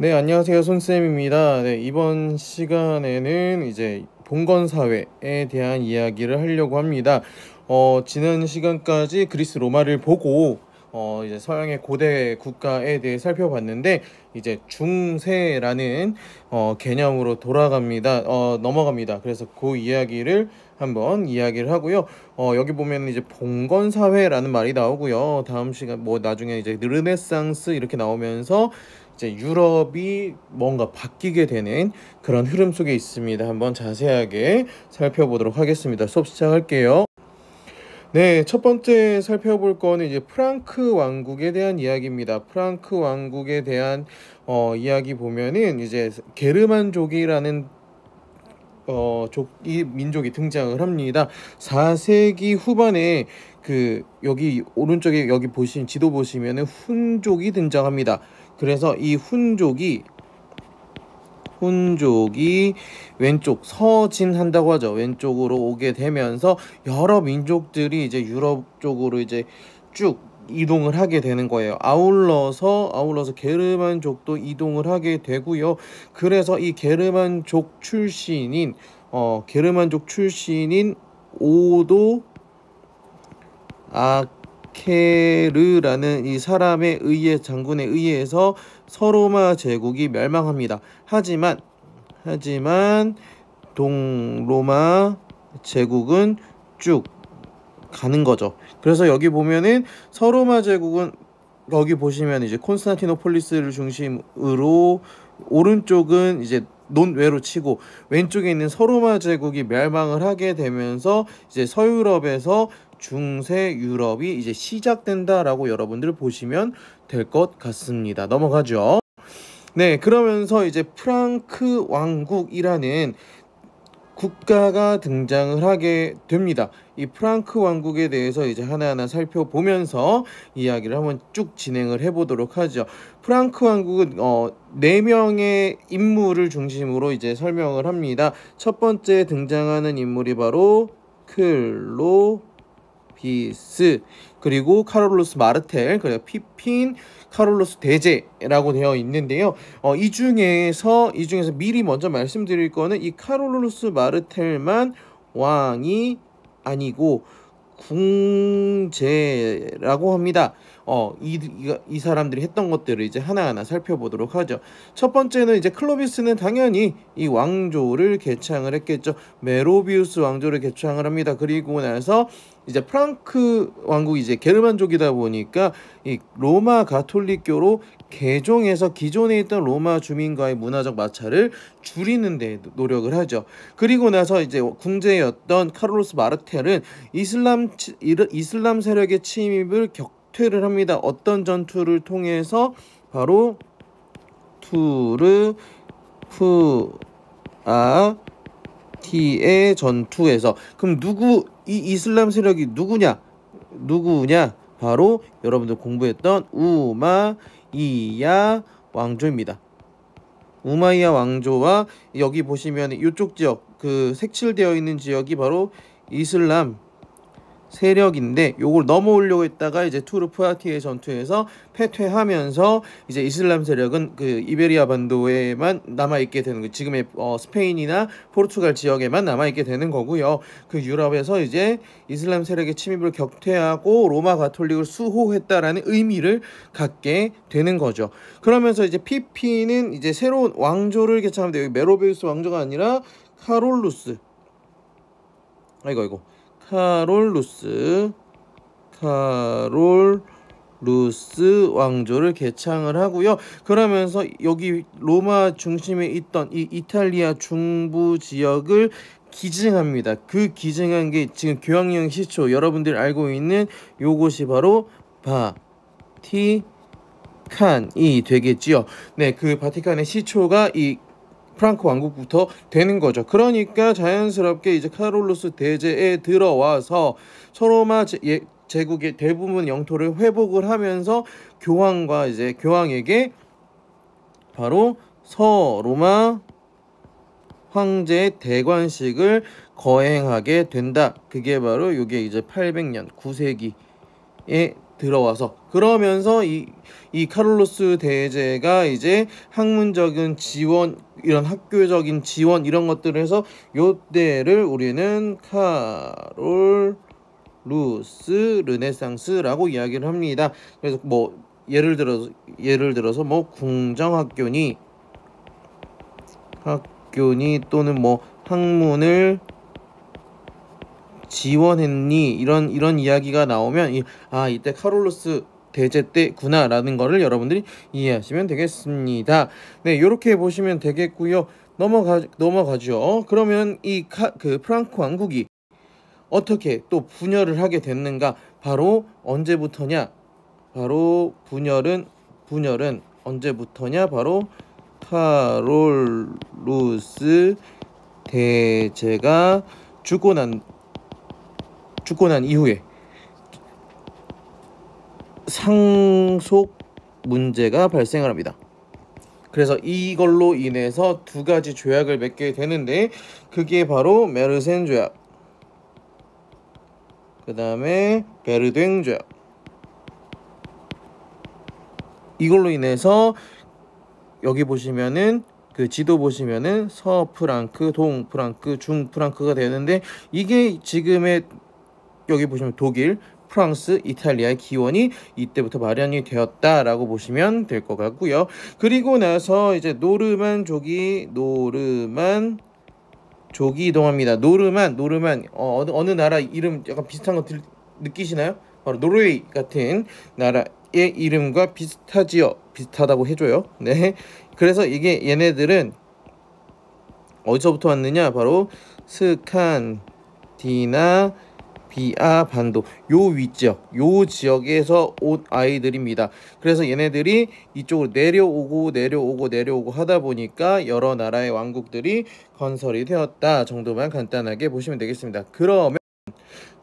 네, 안녕하세요. 손쌤입니다. 네, 이번 시간에는 이제 봉건 사회에 대한 이야기를 하려고 합니다. 지난 시간까지 그리스 로마를 보고 이제 서양의 고대 국가에 대해 살펴봤는데 이제 중세라는 개념으로 넘어갑니다. 그래서 그 이야기를 한번 이야기를 하고요. 여기 보면 이제 봉건 사회라는 말이 나오고요. 다음 시간 뭐 나중에 이제 르네상스 이렇게 나오면서 이제 유럽이 뭔가 바뀌게 되는 그런 흐름 속에 있습니다. 한번 자세하게 살펴보도록 하겠습니다. 수업 시작할게요. 네, 첫 번째 살펴볼 거는 이제 프랑크 왕국에 대한 이야기입니다. 프랑크 왕국에 대한 이야기 보면은 이제 게르만족이라는 이 민족이 등장을 합니다. 4세기 후반에 그 여기 오른쪽에 여기 보신 지도 보시면은 훈족이 등장합니다. 그래서 이 훈족이 왼쪽 서진한다고 하죠. 왼쪽으로 오게 되면서 여러 민족들이 이제 유럽 쪽으로 이제 쭉 이동을 하게 되는 거예요. 아울러서 게르만족도 이동을 하게 되고요. 그래서 이 게르만족 출신인 오도 아케르라는 이 장군에 의해서 서로마 제국이 멸망합니다. 하지만 동로마 제국은 쭉 가는 거죠. 그래서 여기 보면은 서로마 제국은 여기 보시면 이제 콘스탄티노폴리스를 중심으로 오른쪽은 이제 논외로 치고 왼쪽에 있는 서로마 제국이 멸망을 하게 되면서 이제 서유럽에서 중세 유럽이 이제 시작된다라고 여러분들 보시면 될 것 같습니다. 넘어가죠. 네, 그러면서 이제 프랑크 왕국이라는 국가가 등장을 하게 됩니다. 이 프랑크 왕국에 대해서 이제 하나하나 살펴보면서 이야기를 한번 쭉 진행을 해보도록 하죠. 프랑크 왕국은 4명의 인물을 중심으로 이제 설명을 합니다. 첫 번째 등장하는 인물이 바로 클로비스, 그리고 카롤루스 마르텔, 그리고 피핀, 카롤루스 대제라고 되어 있는데요. 이 중에서 미리 먼저 말씀드릴 거는 이 카롤루스 마르텔만 왕이 아니고 궁제라고 합니다. 이 사람들이 했던 것들을 이제 하나하나 살펴보도록 하죠. 첫 번째는 이제 클로비스는 당연히 이 왕조를 개창을 했겠죠. 메로비우스 왕조를 개창을 합니다. 그리고 나서 이제 프랑크 왕국이 이제 게르만족이다 보니까 이 로마 가톨릭교로 개종해서 기존에 있던 로마 주민과의 문화적 마찰을 줄이는 데 노력을 하죠. 그리고 나서 이제 궁제였던 카를로스 마르텔은 이슬람 세력의 침입을 격퇴를 합니다. 어떤 전투를 통해서? 바로 투르푸아티의 전투에서. 그럼 이 이슬람 세력이 누구냐? 바로 여러분들 공부했던 우마이야 왕조입니다. 우마이야 왕조와 여기 보시면 이쪽 지역, 그 색칠되어 있는 지역이 바로 이슬람 세력인데, 요걸 넘어오려고 했다가 이제 투르푸아티의 전투에서 패퇴하면서 이제 이슬람 세력은 그 이베리아 반도에만 남아있게 되는 거예요. 지금의 스페인이나 포르투갈 지역에만 남아있게 되는 거고요. 그 유럽에서 이제 이슬람 세력의 침입을 격퇴하고 로마 가톨릭을 수호했다라는 의미를 갖게 되는 거죠. 그러면서 이제 피피는 이제 새로운 왕조를 개창합니다. 여기 메로베우스 왕조가 아니라 카롤루스 왕조를 개창을 하고요. 그러면서 여기 로마 중심에 있던 이 이탈리아 중부 지역을 기증합니다. 그 기증한 게 지금 교황령 시초 여러분들 알고 있는 요것이 바로 바티칸이 되겠지요. 네, 그 바티칸의 시초가 이 프랑크 왕국부터 되는 거죠. 그러니까 자연스럽게 이제 카롤루스 대제에 들어와서 서로마 제국의 대부분 영토를 회복을 하면서 교황에게 바로 서로마 황제의 대관식을 거행하게 된다. 그게 바로 이게 이제 800년 9세기에 들어와서 그러면서 이 카를로스 대제가 이제 학문적인 지원 이런 학교적인 지원 이런 것들을 해서 요때를 우리는 카롤루스 르네상스라고 이야기를 합니다. 그래서 뭐 예를 들어서 뭐 궁정학교니 또는 뭐 학문을 지원했니 이런 이야기가 나오면 이때 카롤루스 대제 때구나라는 거를 여러분들이 이해하시면 되겠습니다. 네, 이렇게 보시면 되겠고요. 넘어가죠. 그러면 그 프랑크 왕국이 어떻게 또 분열을 하게 됐는가? 바로 언제부터냐? 바로 분열은 언제부터냐? 바로 카롤루스 대제가 죽고 난 이후에 상속 문제가 발생을 합니다. 그래서 이걸로 인해서 두 가지 조약을 맺게 되는데 그게 바로 메르센 조약, 그 다음에 베르댕 조약. 이걸로 인해서 여기 보시면은 그 지도 보시면은 서프랑크, 동프랑크, 중프랑크가 되는데 이게 지금의 여기 보시면 독일, 프랑스, 이탈리아의 기원이 이때부터 마련이 되었다라고 보시면 될 것 같고요. 그리고 나서 이제 노르만족이 이동합니다. 노르만 어느 나라 이름 약간 비슷한 거 느끼시나요? 바로 노르웨이 같은 나라의 이름과 비슷하다고 해줘요. 네, 그래서 이게 얘네들은 어디서부터 왔느냐? 바로 스칸디나비아 반도 요 지역에서 온 아이들입니다. 그래서 얘네들이 이쪽으로 내려오고 하다 보니까 여러 나라의 왕국들이 건설이 되었다 정도만 간단하게 보시면 되겠습니다.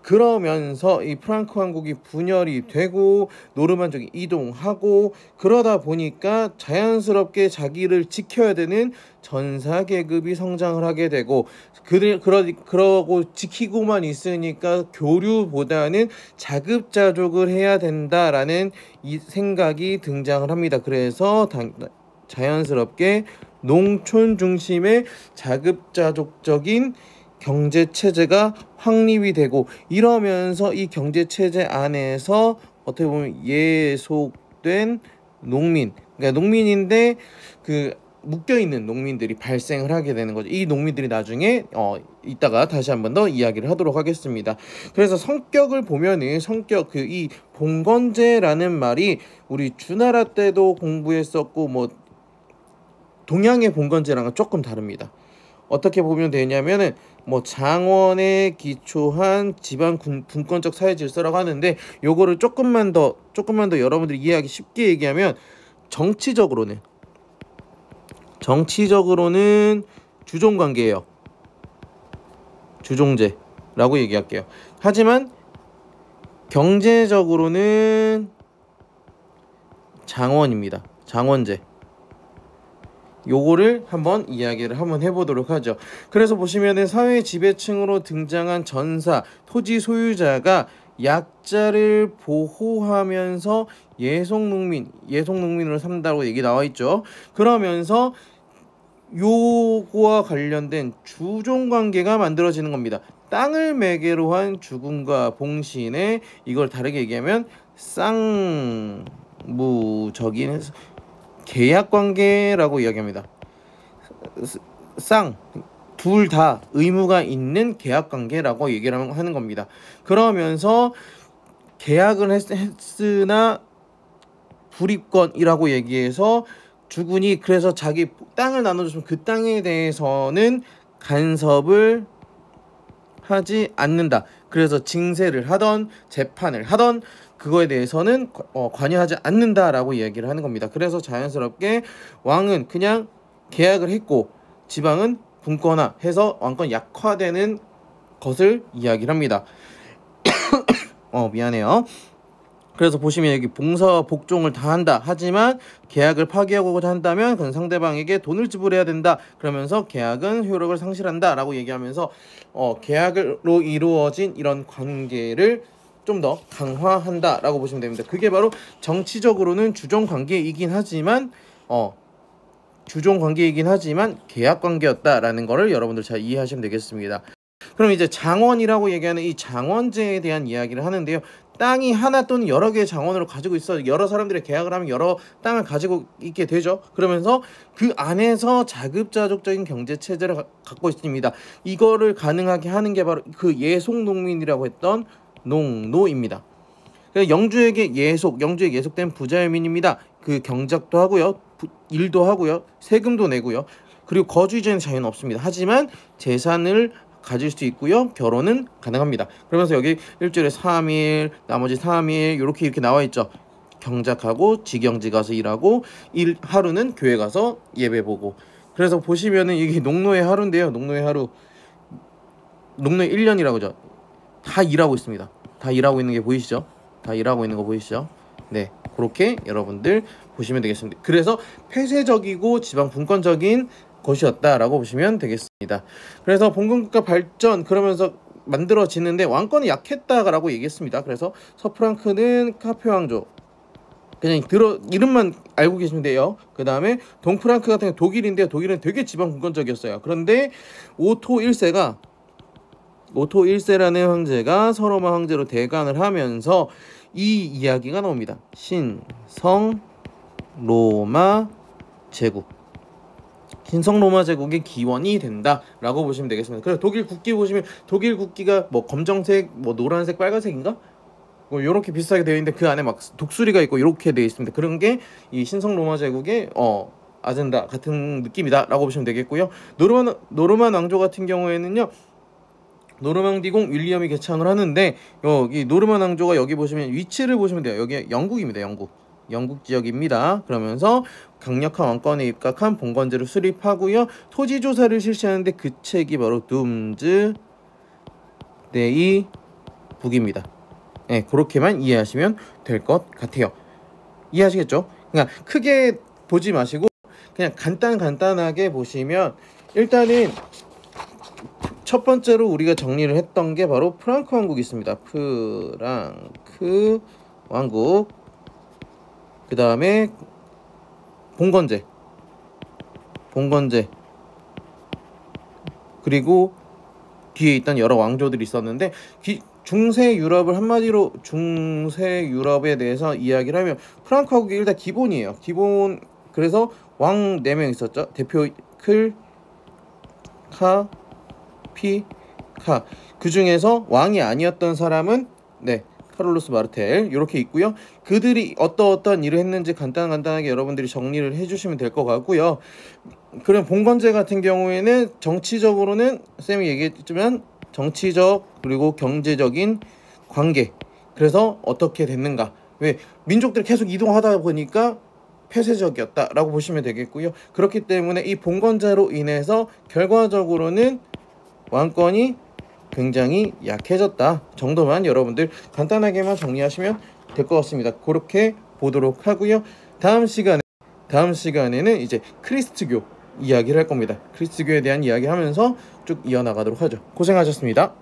그러면서 이 프랑크 왕국이 분열이 되고 노르만족이 이동하고 그러다 보니까 자연스럽게 자기를 지켜야 되는 전사 계급이 성장을 하게 되고 그러고 지키고만 있으니까 교류보다는 자급자족을 해야 된다라는 이 생각이 등장을 합니다. 그래서 자연스럽게 농촌 중심의 자급자족적인 경제 체제가 확립이 되고 이러면서 이 경제 체제 안에서 어떻게 보면 예속된 농민, 그러니까 농민인데 그 묶여 있는 농민들이 발생을 하게 되는 거죠. 이 농민들이 나중에 이따가 다시 한번 더 이야기를 하도록 하겠습니다. 그래서 성격을 보면은 이 봉건제라는 말이 우리 주나라 때도 공부했었고 뭐 동양의 봉건제랑은 조금 다릅니다. 어떻게 보면 되냐면은 뭐 장원에 기초한 지방 분권적 사회 질서라고 하는데 요거를 조금만 더 여러분들이 이해하기 쉽게 얘기하면 정치적으로는 주종관계예요. 주종제라고 얘기할게요. 하지만 경제적으로는 장원입니다. 장원제. 요거를 한번 이야기를 해보도록 하죠. 그래서 보시면은 사회 지배층으로 등장한 전사, 토지 소유자가 약자를 보호하면서 예속농민으로 삼다고 얘기 나와 있죠. 그러면서 요거와 관련된 주종관계가 만들어지는 겁니다. 땅을 매개로 한 주군과 봉신의 이걸 다르게 얘기하면 쌍무적인 계약관계라고 이야기합니다. 둘 다 의무가 있는 계약관계라고 얘기를 하는 겁니다. 그러면서 계약을 했으나 불입권이라고 얘기해서 주군이 그래서 자기 땅을 나눠줬으면 그 땅에 대해서는 간섭을 하지 않는다. 그래서 징세를 하던 재판을 하던 그거에 대해서는 관여하지 않는다라고 얘기를 하는 겁니다. 그래서 자연스럽게 왕은 그냥 계약을 했고 지방은 분권화해서 왕권 약화되는 것을 이야기를 합니다. 미안해요. 그래서 보시면 여기 봉사와 복종을 다 한다. 하지만 계약을 파기하고자 한다면 그건 상대방에게 돈을 지불해야 된다. 그러면서 계약은 효력을 상실한다 라고 얘기하면서 계약으로 이루어진 이런 관계를 좀 더 강화한다라고 보시면 됩니다. 그게 바로 정치적으로는 주종 관계이긴 하지만 주종 관계이긴 하지만 계약 관계였다라는 거를 여러분들 잘 이해하시면 되겠습니다. 그럼 이제 장원이라고 얘기하는 이 장원제에 대한 이야기를 하는데요. 땅이 하나 또는 여러 개의 장원으로 가지고 있어 여러 사람들의 계약을 하면 여러 땅을 가지고 있게 되죠. 그러면서 그 안에서 자급자족적인 경제 체제를 갖고 있습니다. 이거를 가능하게 하는 게 바로 그 예속농민이라고 했던 농노입니다. 영주에게 예속된 부자유민입니다. 그 경작도 하고요, 일도 하고요, 세금도 내고요. 그리고 거주 이전에 자유는 없습니다. 하지만 재산을 가질 수 있고요, 결혼은 가능합니다. 그러면서 여기 일주일에 3일, 나머지 3일 이렇게 나와 있죠. 경작하고 지경지 가서 일하고 하루는 교회 가서 예배 보고. 그래서 보시면은 이게 농노의 하루인데요. 농노의 하루, 농노의 1년이라고 하죠. 다 일하고 있습니다. 다 일하고 있는 게 보이시죠? 다 일하고 있는 거 보이시죠? 네, 그렇게 여러분들 보시면 되겠습니다. 그래서 폐쇄적이고 지방 분권적인 것이었다라고 보시면 되겠습니다. 그래서 봉건국가 발전 그러면서 만들어지는데 왕권이 약했다라고 얘기했습니다. 그래서 서프랑크는 카페 왕조, 그냥 이름만 알고 계시면 돼요. 그 다음에 동프랑크 같은 경우 독일인데요. 독일은 되게 지방 분권적이었어요. 그런데 오토 1세라는 황제가 서로마 황제로 대관을 하면서 이 이야기가 나옵니다. 신성 로마 제국. 신성 로마 제국의 기원이 된다라고 보시면 되겠습니다. 그래서 독일 국기 보시면 독일 국기가 뭐 검정색, 뭐 노란색, 빨간색인가? 뭐 요렇게 비슷하게 되어 있는데 그 안에 막 독수리가 있고 이렇게 되어 있습니다. 그런 게 이 신성 로마 제국의 아젠다 같은 느낌이다라고 보시면 되겠고요. 노르만 왕조 같은 경우에는요, 노르망디공 윌리엄이 개창을 하는데 여기 노르만 왕조가 여기 보시면 위치를 보시면 돼요. 여기 영국입니다. 영국 지역입니다. 그러면서 강력한 왕권에 입각한 봉건제를 수립하고요, 토지 조사를 실시하는데 그 책이 바로 둠즈 데이 북입니다. 네, 그렇게만 이해하시면 될 것 같아요. 이해하시겠죠? 그러니까 크게 보지 마시고 그냥 간단하게 보시면, 일단은 첫 번째로 우리가 정리를 했던 게 바로 프랑크 왕국이 있습니다. 프랑크 왕국. 그 다음에 봉건제, 그리고 뒤에 있던 여러 왕조들이 있었는데, 중세 유럽을 한마디로 중세 유럽에 대해서 이야기를 하면 프랑크 왕국이 일단 기본이에요. 그래서 왕 4명 있었죠. 대표 클카 그 중에서 왕이 아니었던 사람은 카를로스 마르텔 이렇게 있고요. 그들이 어떤 일을 했는지 간단하게 여러분들이 정리를 해주시면 될 것 같고요. 그럼 봉건제 같은 경우에는 정치적으로는 쌤이 얘기했지만 정치적 그리고 경제적인 관계, 그래서 어떻게 됐는가, 왜 민족들이 계속 이동하다 보니까 폐쇄적이었다라고 보시면 되겠고요. 그렇기 때문에 이 봉건제로 인해서 결과적으로는 왕권이 굉장히 약해졌다 정도만 여러분들 간단하게만 정리하시면 될 것 같습니다. 그렇게 보도록 하고요. 다음 시간에는 이제 크리스트교 이야기를 할 겁니다. 크리스트교에 대한 이야기 하면서 쭉 이어나가도록 하죠. 고생하셨습니다.